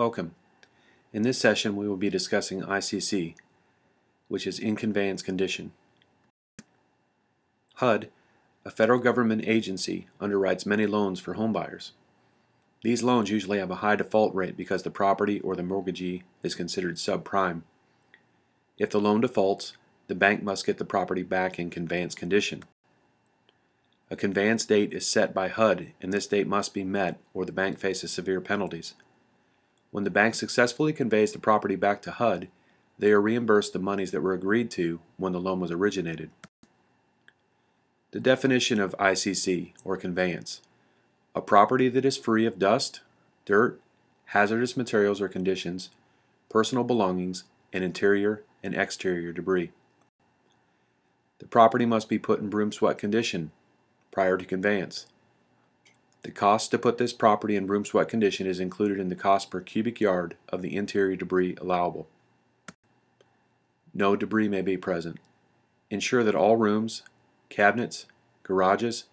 Welcome. In this session we will be discussing ICC, which is in conveyance condition. HUD, a federal government agency, underwrites many loans for homebuyers. These loans usually have a high default rate because the property or the mortgagee is considered subprime. If the loan defaults, the bank must get the property back in conveyance condition. A conveyance date is set by HUD, and this date must be met or the bank faces severe penalties. When the bank successfully conveys the property back to HUD, they are reimbursed the monies that were agreed to when the loan was originated. The definition of ICC, or conveyance: a property that is free of dust, dirt, hazardous materials or conditions, personal belongings, and interior and exterior debris. The property must be put in broom swept condition prior to conveyance. The cost to put this property in broom swept condition is included in the cost per cubic yard of the interior debris allowable. No debris may be present. Ensure that all rooms, cabinets, garages,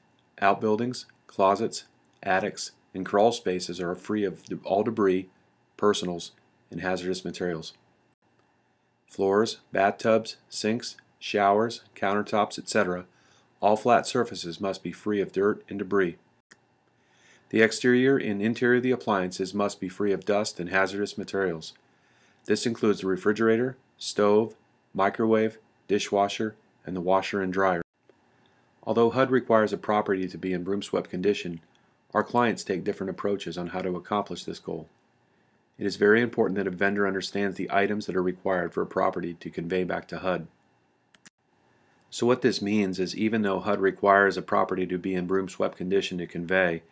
outbuildings, closets, attics, and crawl spaces are free of all debris, personals, and hazardous materials. Floors, bathtubs, sinks, showers, countertops, etc., all flat surfaces must be free of dirt and debris. The exterior and interior of the appliances must be free of dust and hazardous materials. This includes the refrigerator, stove, microwave, dishwasher, and the washer and dryer. Although HUD requires a property to be in broom swept condition, our clients take different approaches on how to accomplish this goal. It is very important that a vendor understands the items that are required for a property to convey back to HUD. So what this means is, even though HUD requires a property to be in broom swept condition to convey,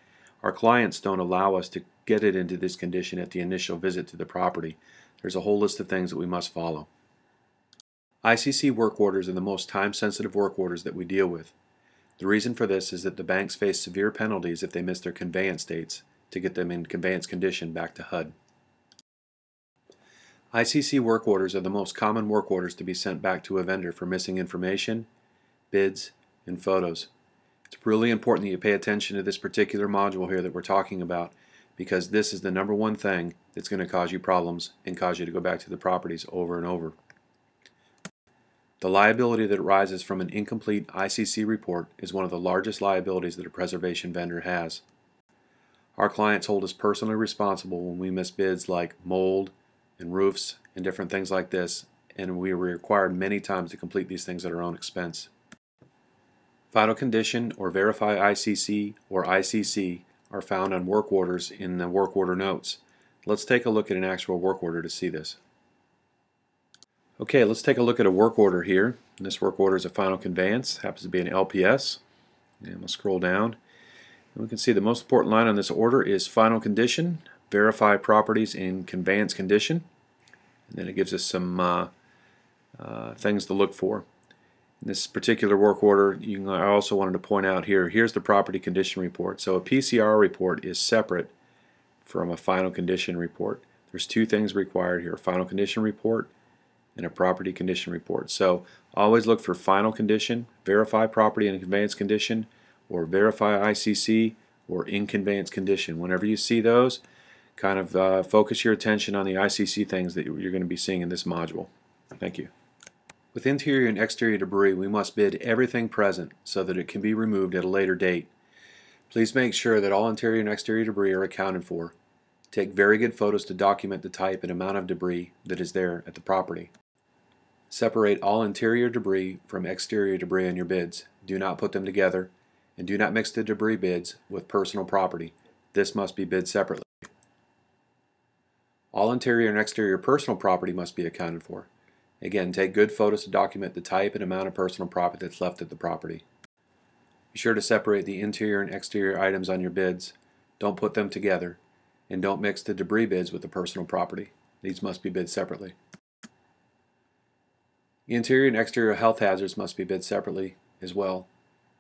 our clients don't allow us to get it into this condition at the initial visit to the property. There's a whole list of things that we must follow. ICC work orders are the most time-sensitive work orders that we deal with. The reason for this is that the banks face severe penalties if they miss their conveyance dates to get them in conveyance condition back to HUD. ICC work orders are the most common work orders to be sent back to a vendor for missing information, bids, and photos. It's really important that you pay attention to this particular module here that we're talking about, because this is the number one thing that's going to cause you problems and cause you to go back to the properties over and over. The liability that arises from an incomplete ICC report is one of the largest liabilities that a preservation vendor has. Our clients hold us personally responsible when we miss bids like mold and roofs and different things like this, and we are required many times to complete these things at our own expense. Final condition or verify ICC or ICC are found on work orders in the work order notes. Let's take a look at an actual work order to see this. Okay, let's take a look at a work order here. This work order is a final conveyance, happens to be an LPS. And we'll scroll down. And we can see the most important line on this order is final condition, verify properties in conveyance condition. And then it gives us some things to look for. In this particular work order, I also wanted to point out here's the property condition report. So a PCR report is separate from a final condition report. There's two things required here: a final condition report and a property condition report. So always look for final condition, verify property and conveyance condition, or verify ICC, or in conveyance condition. Whenever you see those, kind of focus your attention on the ICC things that you're going to be seeing in this module. Thank you. With interior and exterior debris, we must bid everything present so that it can be removed at a later date. Please make sure that all interior and exterior debris are accounted for. Take very good photos to document the type and amount of debris that is there at the property. Separate all interior debris from exterior debris on your bids. Do not put them together, and do not mix the debris bids with personal property. This must be bid separately. All interior and exterior personal property must be accounted for. Again, take good photos to document the type and amount of personal property that's left at the property. Be sure to separate the interior and exterior items on your bids. Don't put them together, and don't mix the debris bids with the personal property. These must be bid separately. The interior and exterior health hazards must be bid separately as well.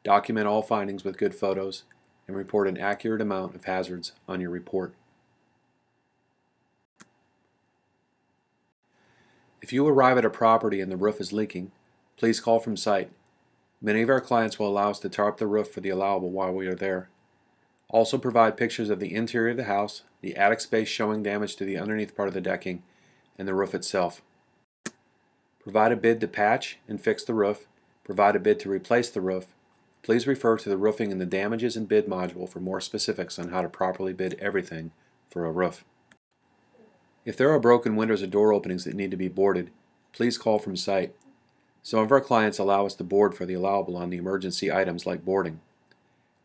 Document all findings with good photos and report an accurate amount of hazards on your report. If you arrive at a property and the roof is leaking, please call from site. Many of our clients will allow us to tarp the roof for the allowable while we are there. Also provide pictures of the interior of the house, the attic space showing damage to the underneath part of the decking, and the roof itself. Provide a bid to patch and fix the roof. Provide a bid to replace the roof. Please refer to the Roofing and the Damages and Bid module for more specifics on how to properly bid everything for a roof. If there are broken windows or door openings that need to be boarded, please call from site. Some of our clients allow us to board for the allowable on the emergency items like boarding.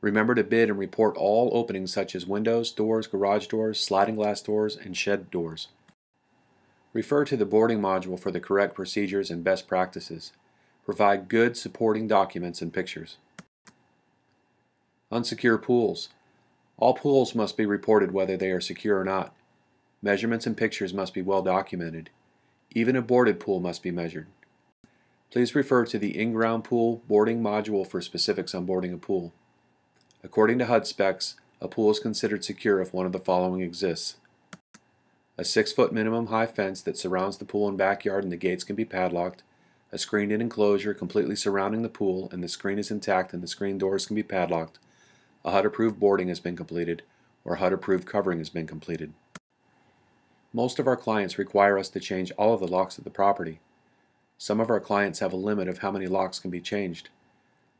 Remember to bid and report all openings such as windows, doors, garage doors, sliding glass doors, and shed doors. Refer to the boarding module for the correct procedures and best practices. Provide good supporting documents and pictures. Unsecure pools. All pools must be reported whether they are secure or not. Measurements and pictures must be well documented. Even a boarded pool must be measured. Please refer to the in-ground pool boarding module for specifics on boarding a pool. According to HUD specs, a pool is considered secure if one of the following exists: a 6-foot minimum high fence that surrounds the pool and backyard and the gates can be padlocked, a screened-in enclosure completely surrounding the pool and the screen is intact and the screen doors can be padlocked, a HUD-approved boarding has been completed, or HUD-approved covering has been completed. Most of our clients require us to change all of the locks of the property. Some of our clients have a limit of how many locks can be changed.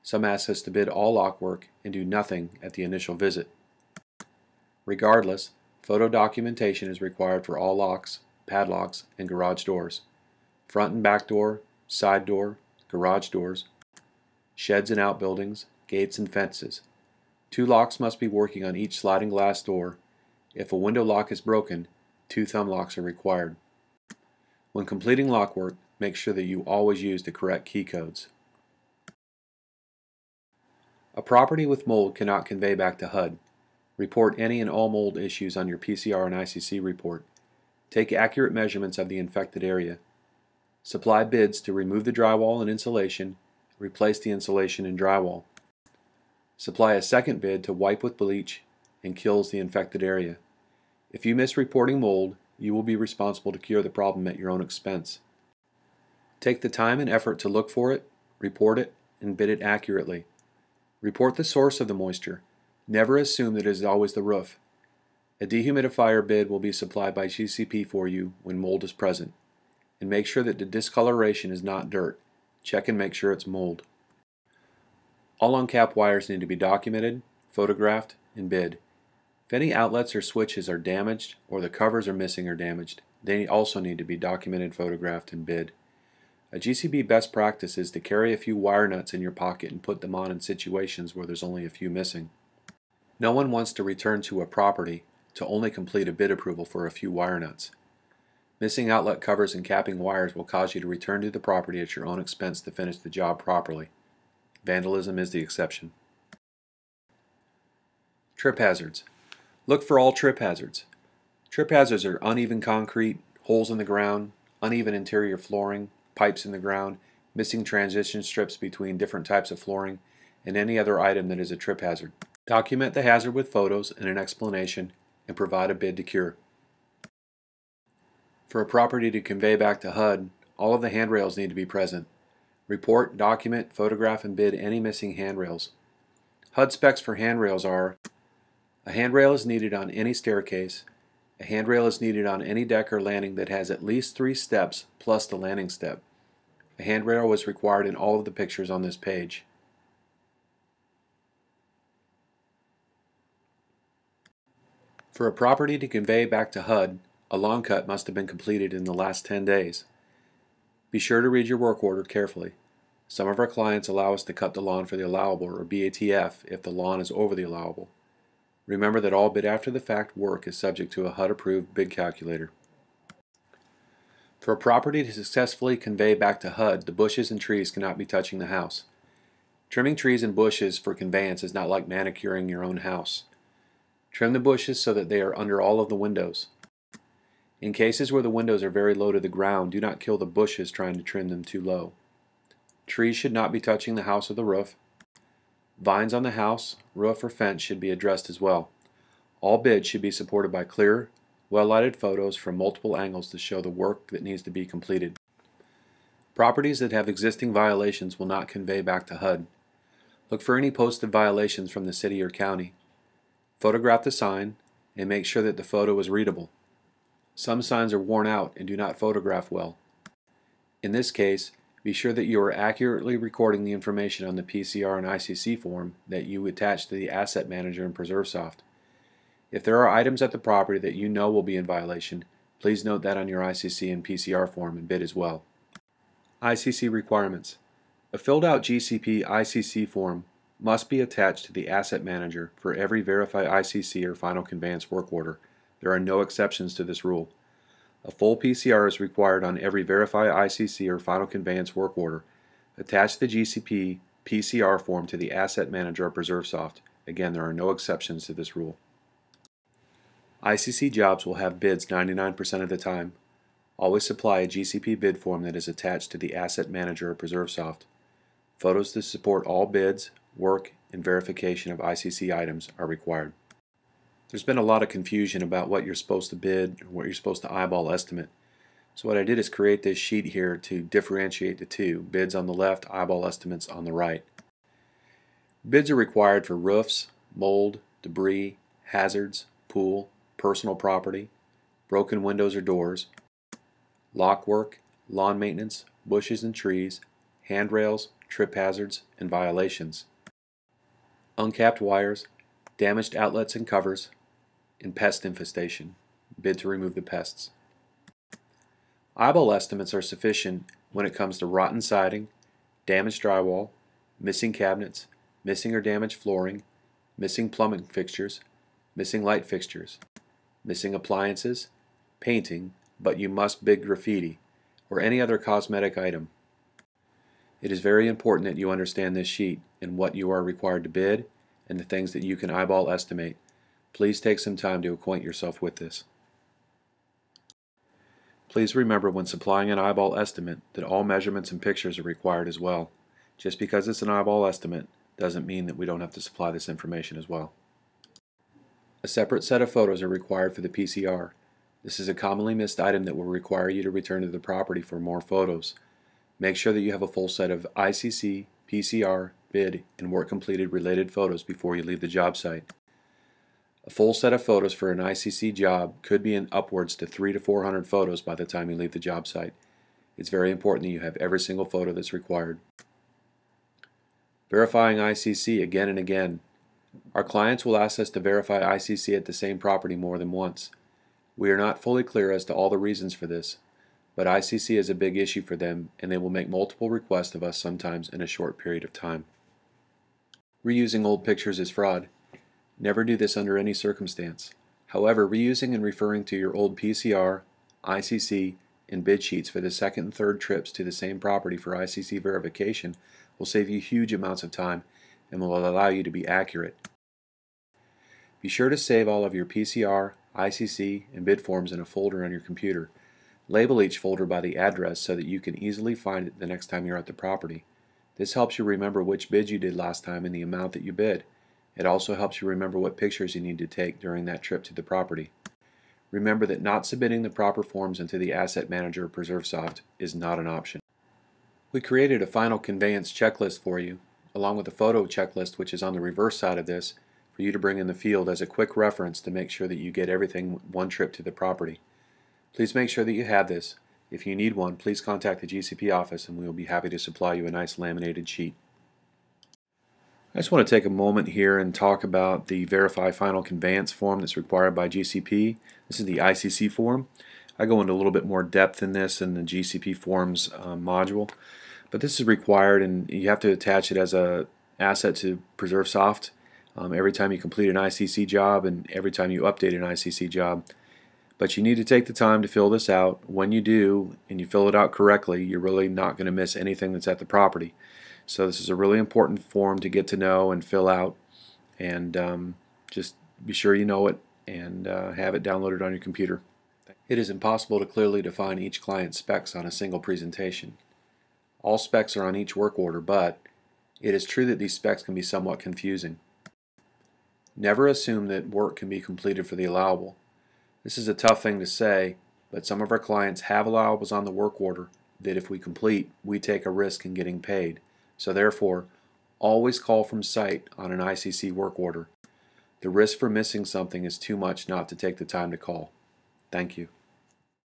Some ask us to bid all lock work and do nothing at the initial visit. Regardless, photo documentation is required for all locks, padlocks, and garage doors, front and back door, side door, garage doors, sheds and outbuildings, gates and fences. 2 locks must be working on each sliding glass door. If a window lock is broken, 2 thumb locks are required. When completing lock work, make sure that you always use the correct key codes. A property with mold cannot convey back to HUD. Report any and all mold issues on your PCR and ICC report. Take accurate measurements of the infected area. Supply bids to remove the drywall and insulation, replace the insulation and drywall. Supply a second bid to wipe with bleach and kills the infected area. If you miss reporting mold, you will be responsible to cure the problem at your own expense. Take the time and effort to look for it, report it, and bid it accurately. Report the source of the moisture. Never assume that it is always the roof. A dehumidifier bid will be supplied by GCP for you when mold is present. And make sure that the discoloration is not dirt. Check and make sure it's mold. All uncapped wires need to be documented, photographed, and bid. If any outlets or switches are damaged or the covers are missing or damaged, they also need to be documented, photographed, and bid. A GCP best practice is to carry a few wire nuts in your pocket and put them on in situations where there's only a few missing. No one wants to return to a property to only complete a bid approval for a few wire nuts. Missing outlet covers and capping wires will cause you to return to the property at your own expense to finish the job properly. Vandalism is the exception. Trip hazards. Look for all trip hazards. Trip hazards are uneven concrete, holes in the ground, uneven interior flooring, pipes in the ground, missing transition strips between different types of flooring, and any other item that is a trip hazard. Document the hazard with photos and an explanation and provide a bid to cure. For a property to convey back to HUD, all of the handrails need to be present. Report, document, photograph, and bid any missing handrails. HUD specs for handrails are: a handrail is needed on any staircase. A handrail is needed on any deck or landing that has at least 3 steps plus the landing step. A handrail was required in all of the pictures on this page. For a property to convey back to HUD, a lawn cut must have been completed in the last 10 days. Be sure to read your work order carefully. Some of our clients allow us to cut the lawn for the allowable, or BATF, if the lawn is over the allowable. Remember that all bid after the fact work is subject to a HUD-approved bid calculator. For a property to successfully convey back to HUD, the bushes and trees cannot be touching the house. Trimming trees and bushes for conveyance is not like manicuring your own house. Trim the bushes so that they are under all of the windows. In cases where the windows are very low to the ground, do not kill the bushes trying to trim them too low. Trees should not be touching the house or the roof. Vines on the house, roof, or fence should be addressed as well. All bids should be supported by clear, well-lighted photos from multiple angles to show the work that needs to be completed. Properties that have existing violations will not convey back to HUD. Look for any posted violations from the city or county. Photograph the sign and make sure that the photo is readable. Some signs are worn out and do not photograph well. In this case, be sure that you are accurately recording the information on the PCR and ICC form that you attach to the Asset Manager in PreserveSoft. If there are items at the property that you know will be in violation, please note that on your ICC and PCR form and bid as well. ICC requirements. A filled out GCP ICC form must be attached to the Asset Manager for every Verify ICC or Final Conveyance work order. There are no exceptions to this rule. A full PCR is required on every Verify ICC or Final Conveyance work order. Attach the GCP PCR form to the Asset Manager of PreserveSoft. Again, there are no exceptions to this rule. ICC jobs will have bids 99% of the time. Always supply a GCP bid form that is attached to the Asset Manager of PreserveSoft. Photos to support all bids, work, and verification of ICC items are required. There's been a lot of confusion about what you're supposed to bid or what you're supposed to eyeball estimate. So what I did is create this sheet here to differentiate the two, bids on the left, eyeball estimates on the right. Bids are required for roofs, mold, debris, hazards, pool, personal property, broken windows or doors, lock work, lawn maintenance, bushes and trees, handrails, trip hazards, and violations, uncapped wires, damaged outlets and covers, and pest infestation. Bid to remove the pests. Eyeball estimates are sufficient when it comes to rotten siding, damaged drywall, missing cabinets, missing or damaged flooring, missing plumbing fixtures, missing light fixtures, missing appliances, painting, but you must bid graffiti, or any other cosmetic item. It is very important that you understand this sheet and what you are required to bid and the things that you can eyeball estimate. Please take some time to acquaint yourself with this. Please remember when supplying an eyeball estimate that all measurements and pictures are required as well. Just because it's an eyeball estimate doesn't mean that we don't have to supply this information as well. A separate set of photos are required for the PCR. This is a commonly missed item that will require you to return to the property for more photos. Make sure that you have a full set of ICC, PCR, bid, and work completed related photos before you leave the job site. A full set of photos for an ICC job could be in upwards to 300 to 400 photos by the time you leave the job site. It's very important that you have every single photo that's required. Verifying ICC again and again. Our clients will ask us to verify ICC at the same property more than once. We are not fully clear as to all the reasons for this, but ICC is a big issue for them and they will make multiple requests of us sometimes in a short period of time. Reusing old pictures is fraud. Never do this under any circumstance. However, reusing and referring to your old PCR, ICC, and bid sheets for the second and third trips to the same property for ICC verification will save you huge amounts of time and will allow you to be accurate. Be sure to save all of your PCR, ICC, and bid forms in a folder on your computer. Label each folder by the address so that you can easily find it the next time you're at the property. This helps you remember which bids you did last time and the amount that you bid. It also helps you remember what pictures you need to take during that trip to the property. Remember that not submitting the proper forms into the Asset Manager of PreserveSoft is not an option. We created a final conveyance checklist for you, along with a photo checklist which is on the reverse side of this, for you to bring in the field as a quick reference to make sure that you get everything one trip to the property. Please make sure that you have this. If you need one, please contact the GCP office and we will be happy to supply you a nice laminated sheet. I just want to take a moment here and talk about the Verify Final Conveyance form that's required by GCP. This is the ICC form. I go into a little bit more depth in this in the GCP forms module, but this is required and you have to attach it as an asset to PreserveSoft every time you complete an ICC job and every time you update an ICC job. But you need to take the time to fill this out. When you do and you fill it out correctly, you're really not going to miss anything that's at the property. So this is a really important form to get to know and fill out, and just be sure you know it and have it downloaded on your computer. It is impossible to clearly define each client's specs on a single presentation. All specs are on each work order, but it is true that these specs can be somewhat confusing. Never assume that work can be completed for the allowable. This is a tough thing to say, but some of our clients have allowables on the work order that if we complete, we take a risk in getting paid. So therefore, always call from site on an ICC work order. The risk for missing something is too much not to take the time to call. Thank you.